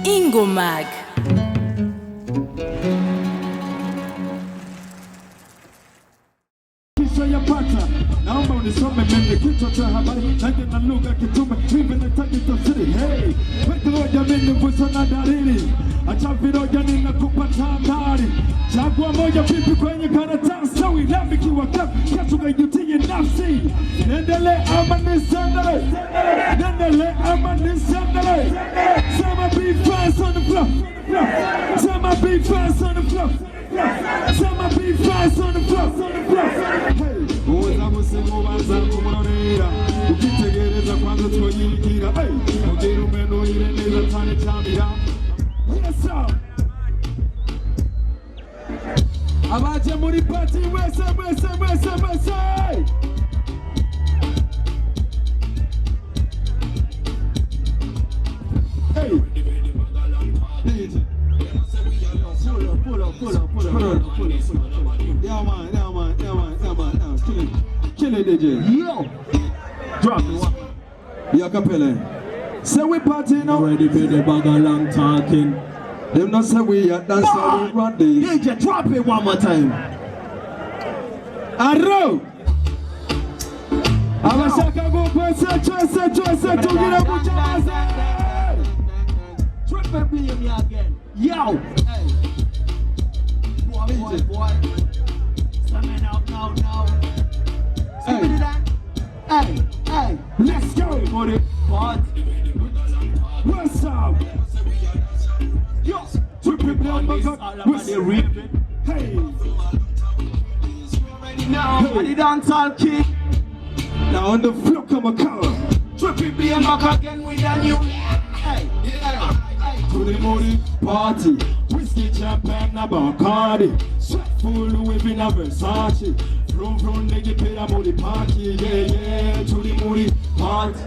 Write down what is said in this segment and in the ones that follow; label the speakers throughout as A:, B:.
A: Ingomag.
B: Yapata naomba unisome mimi kichwa cha habari naje na lugha kitume hivi nataka tafsiri. Hey, weka mimi vuso na dalili, acha viroja ninakupa tahadhari. Chagua moja vipi kwenye karatasi, sawi lambi kiwa kesho kaijutie nafsi. Nendele ama nisendele, nendele ama nisendele. Sema be fast on the floor, sema be fast on the floor. Sema be fast on the floor. Hey, uza musimu banza kumurorera ukitegereza kwanza twoyigira. Hey, ugira umeno ire neza tane cyamira. Yes sir. Abaje muri party wese. Hey. Pull up. Yeah man. Kill it, DJ. Yo! Drop it. Yeah, Capella. Say we party now.
C: Ready for the bag of long talking.
B: Them not say we are dancing, we run this.
C: DJ, drop it one more time.
B: Arrow! Abashaka go pesa, choice, tugira buchaza.
C: Triple B me again. Yo! Hey. Boy. Coming out now. Hey.
B: Let's go, buddy.
C: What?
B: What's up?
C: Yo!
B: Triple B on my
C: all about the raving.
B: Hey!
C: Now, hey. The dancehall king.
B: Now on the floor come a car.
C: Triple B back again with a new. Hey.
B: To the morning party, whiskey, champagne, na Bacardi. Sweat full Louis V na Versace. Vroom, nigga, pay a money party. Yeah, to the morning party.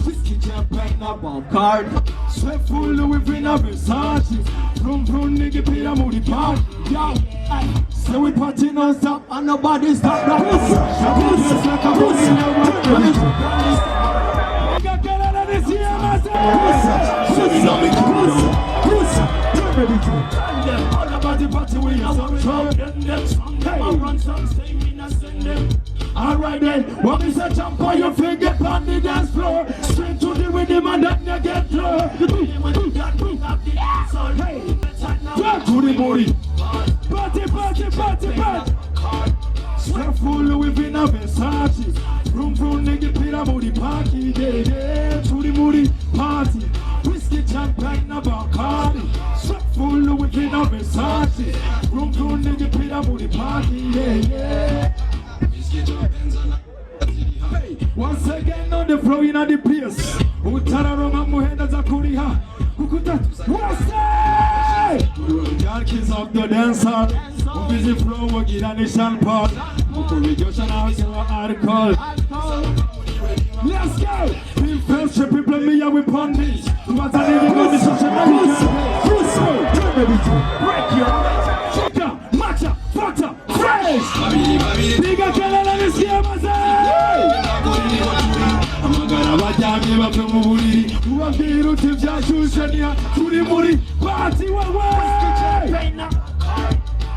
B: Whiskey, champagne, na Bacardi. Sweat full Louis V na Versace. Vroom, nigga, pay a money party. Yo, so we party non-stop and nobody stop. All about the party we are alright then, what is a jump on your finger on the dance floor? Straight to the rhythm and then you get through. Hey, back to the booty. Party. Sweat full Louis V na Versace. Vroom, nigga, pay a booty party. Yeah, to the booty party. Whiskey, champagne, na Bacardi. Sweat full Louis V na Versace. Vroom, nigga, pay a booty party. Yeah. Hey, once again on the floor in the place. Utararoma muhenda za kuriha. Kukuta, what's that? Kids of the dancer. Busy flow, wagira nation part. Rejoice house, article. Let's go! In first people me and we pundits. What are they doing? The social media. Break your chica, matcha, butter, fresh. Bigger girl and this game, I say. I'm gonna watch out here from Muri. Who are the routines? Joshua, Turi Muri, party one way.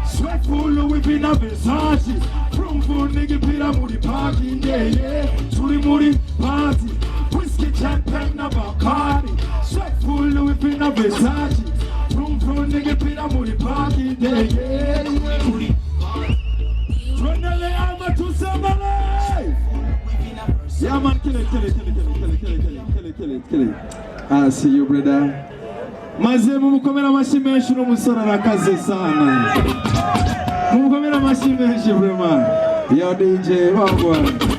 B: Sweat full Louis V na Versace. Vroom, nigga, pay a money party. Yeah, Turi Muri, party. Whiskey, champagne, na Bacardi. Sweat full Louis V na Versace. Vroom, nigga, pay a money party. Yeah. Rondele ama tusemele. Yeah man, kill it. I see you, brother. Maze mumukomera mashimeshi no musora rakaze sana. Mumukomera mashimeshi vraiment. Yo DJ, wagwan.